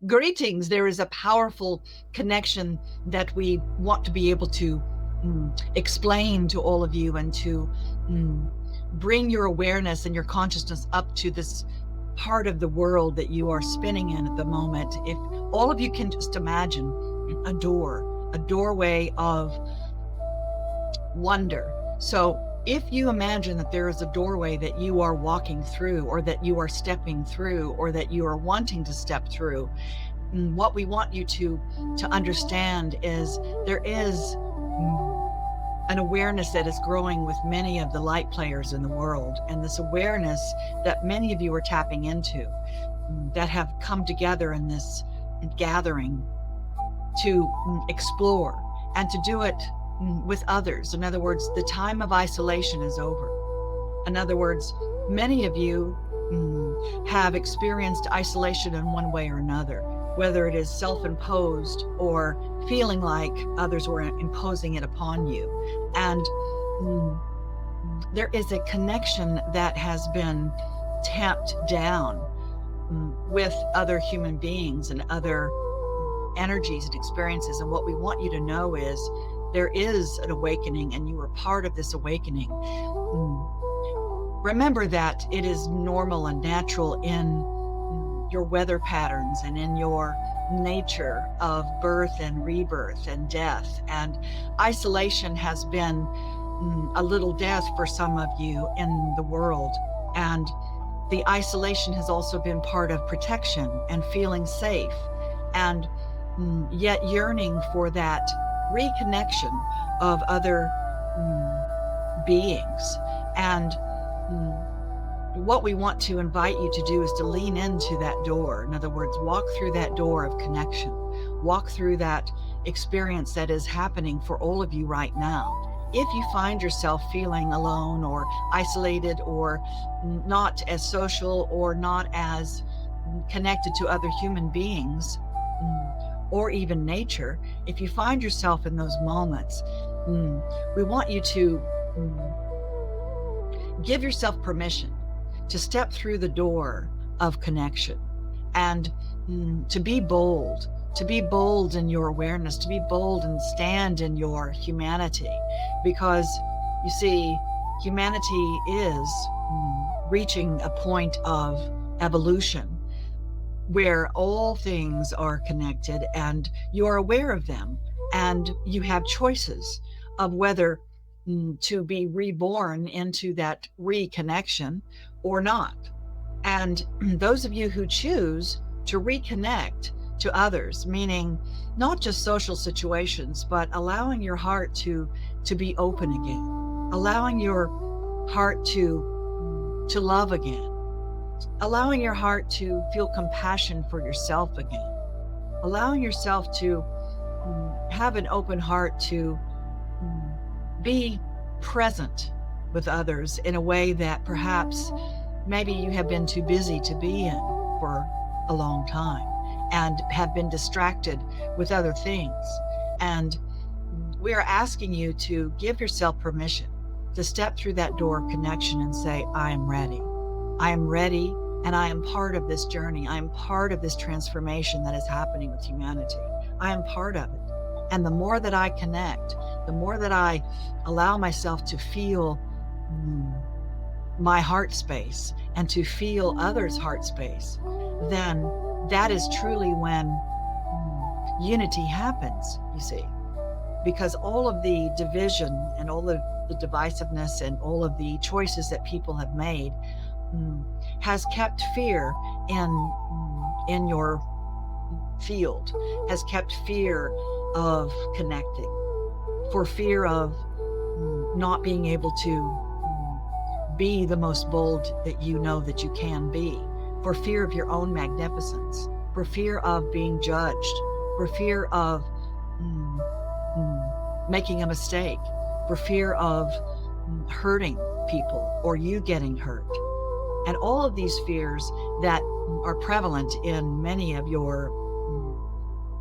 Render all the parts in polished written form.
Greetings. There is a powerful connection that we want to be able to explain to all of you, and to mm, bring your awareness and your consciousness up to this part of the world that you are spinning in at the moment. If all of you can just imagine a doorway of wonder. So if you imagine that there is a doorway that you are walking through, or that you are stepping through, or that you are wanting to step through, what we want you to understand is there is an awareness that is growing with many of the light players in the world. And this awareness that many of you are tapping into, that have come together in this gathering to explore and to do it with others. In other words, the time of isolation is over. In other words, many of you have experienced isolation in one way or another, whether it is self-imposed or feeling like others were imposing it upon you. And there is a connection that has been tamped down with other human beings and other energies and experiences. And what we want you to know is there is an awakening, and you are part of this awakening. Remember that it is normal and natural in your weather patterns and in your nature of birth and rebirth and death. And isolation has been a little death for some of you in the world. And the isolation has also been part of protection and feeling safe, and yet yearning for that reconnection of other beings. And what we want to invite you to do is to lean into that door. In other words, walk through that door of connection. Walk through that experience that is happening for all of you right now. If you find yourself feeling alone or isolated, or not as social, or not as connected to other human beings, or even nature, if you find yourself in those moments, we want you to give yourself permission to step through the door of connection, and to be bold in your awareness, to be bold and stand in your humanity. Because you see, humanity is reaching a point of evolution where all things are connected, and you are aware of them, and you have choices of whether to be reborn into that reconnection or not. And those of you who choose to reconnect to others, meaning not just social situations, but allowing your heart to be open again, allowing your heart to love again, allowing your heart to feel compassion for yourself again, allowing yourself to have an open heart to be present with others in a way that perhaps maybe you have been too busy to be in for a long time, and have been distracted with other things. And we are asking you to give yourself permission to step through that door of connection and say, I am ready. I am ready, and I am part of this journey. I am part of this transformation that is happening with humanity. I am part of it. And the more that I connect, the more that I allow myself to feel my heart space and to feel others' heart space, then that is truly when unity happens, you see. Because all of the division and all of the divisiveness and all of the choices that people have made has kept fear in your field, has kept fear of connecting, for fear of not being able to be the most bold that you know that you can be, for fear of your own magnificence, for fear of being judged, for fear of making a mistake, for fear of hurting people or you getting hurt. And all of these fears that are prevalent in many of your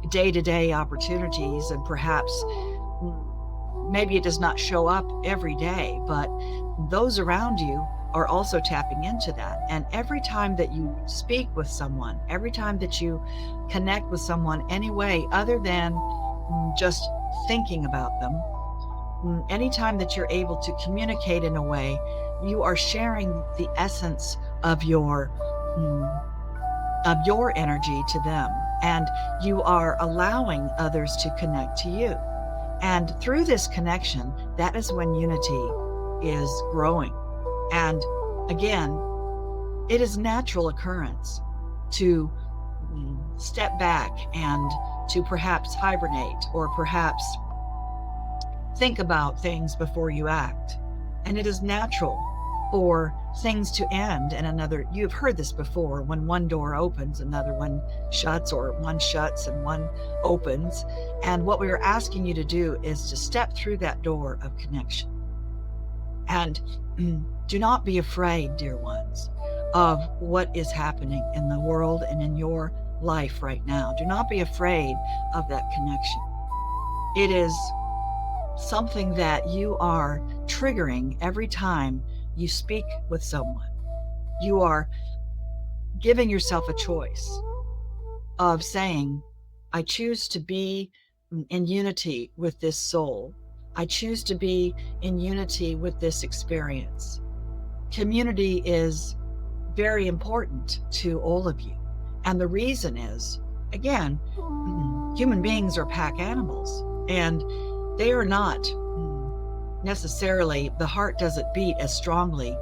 day-to-day opportunities, and perhaps maybe it does not show up every day, but those around you are also tapping into that. And every time that you speak with someone, every time that you connect with someone any way other than just thinking about them, anytime that you're able to communicate in a way, you are sharing the essence mm, of your energy to them, and you are allowing others to connect to you. And through this connection, that is when unity is growing. And again, it is natural occurrence to step back and to perhaps hibernate or perhaps think about things before you act. And it is natural for things to end and another. You've heard this before: when one door opens, another one shuts, or one shuts and one opens. And what we are asking you to do is to step through that door of connection. And do not be afraid, dear ones, of what is happening in the world and in your life right now. Do not be afraid of that connection. It is something that you are triggering every time you speak with someone. You are giving yourself a choice of saying, I choose to be in unity with this soul. I choose to be in unity with this experience. Community is very important to all of you. And the reason is, again, human beings are pack animals, and they are not necessarily, the heart doesn't beat as strongly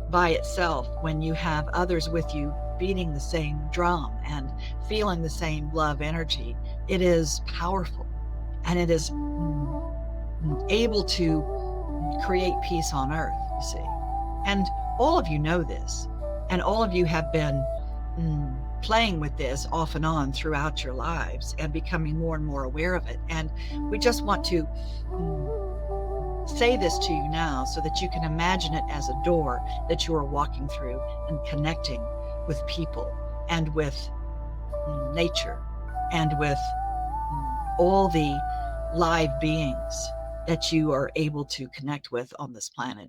by itself when you have others with you beating the same drum and feeling the same love energy. It is powerful, and it is able to create peace on earth, you see. And all of you know this, and all of you have been playing with this off and on throughout your lives and becoming more and more aware of it. And we just want to say this to you now so that you can imagine it as a door that you are walking through and connecting with people and with nature and with all the live beings that you are able to connect with on this planet.